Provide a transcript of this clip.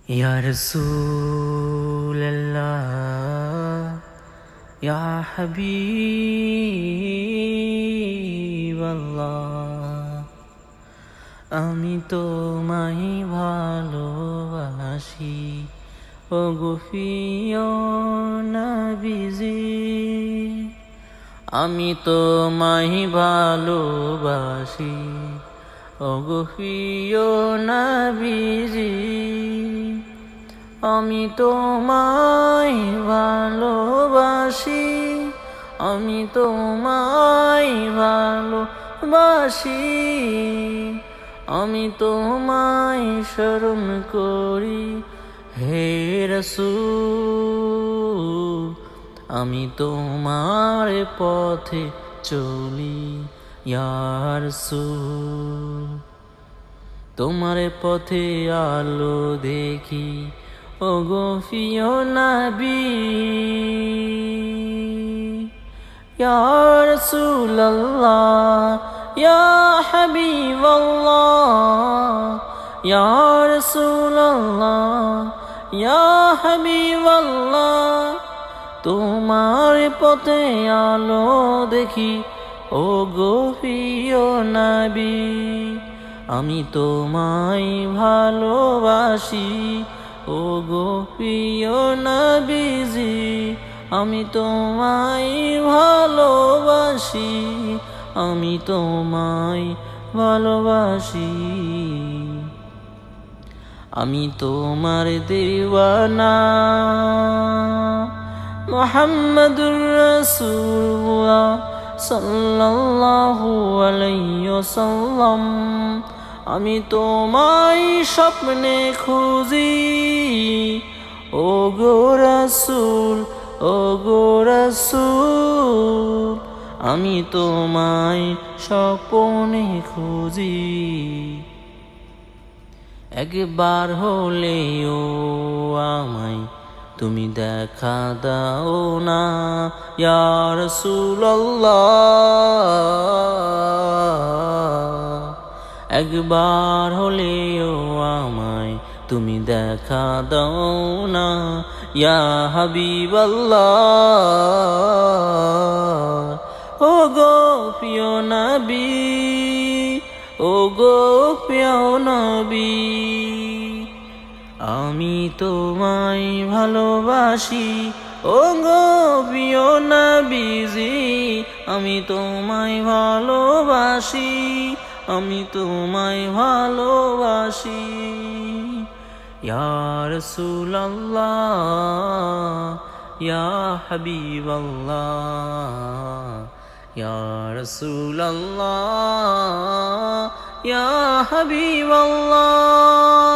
ইয়া রাসূলুল্লাহ ইয়া হাবিবাল্লাহ, আমি তোমায় ভালোবাসি ওগো প্রিয় নবীজি। আমি তোমায় ভালোবাসি ওগো প্রিয় নবীজি। আমি তোমায় ভালোবাসি, আমি তোমায় ভালোবাসি, আমি তোমায় স্মরণ করি হে রাসূল। আমি তোমার পথে চলি ইয়া রাসূল। তোমার পথে আলো দেখি ওগো প্রিয় নবী। ইয়া রাসূলুল্লাহ ইয়া হাবিবাল্লাহ, ইয়া রাসূলুল্লাহ ইয়া হাবিবাল্লাহ, তোমার পথে আলো দেখি ওগো প্রিয় নবী। আমি তোমায় ভালোবাসি ওগো প্রিয় নবীজি। আমি তোমায় ভালোবাসি, আমি তোমায় ভালোবাসি, আমি তোমার দিওয়ানা মুহাম্মাদুর রাসূলুল্লাহ সাল্লাল্লাহু আলাইহি ওয়াসাল্লাম। আমি তোমায় স্বপ্নে খুঁজি ওগো রাসূল, ওগো রাসূল, আমি তোমায় স্বপ্নে খুঁজি। একবার হলেও আমায় তুমি দেখা দাও না ইয়া রাসূলুল্লাহ। একবার হলেও আমায় তুমি দেখা দাও না ইয়া হাবিবাল্লাহ। ওগো প্রিয় নবী, ওগো প্রিয় নবী, আমি তোমায় ভালোবাসি ওগো প্রিয় নবীজি। আমি তোমায় ভালোবাসি, আমি তোমায় ভালোবাসি, ইয়া রাসূলুল্লাহ ইয়া হাবিবাল্লাহ, ইয়া রাসূলুল্লাহ ইয়া হাবিবাল্লাহ।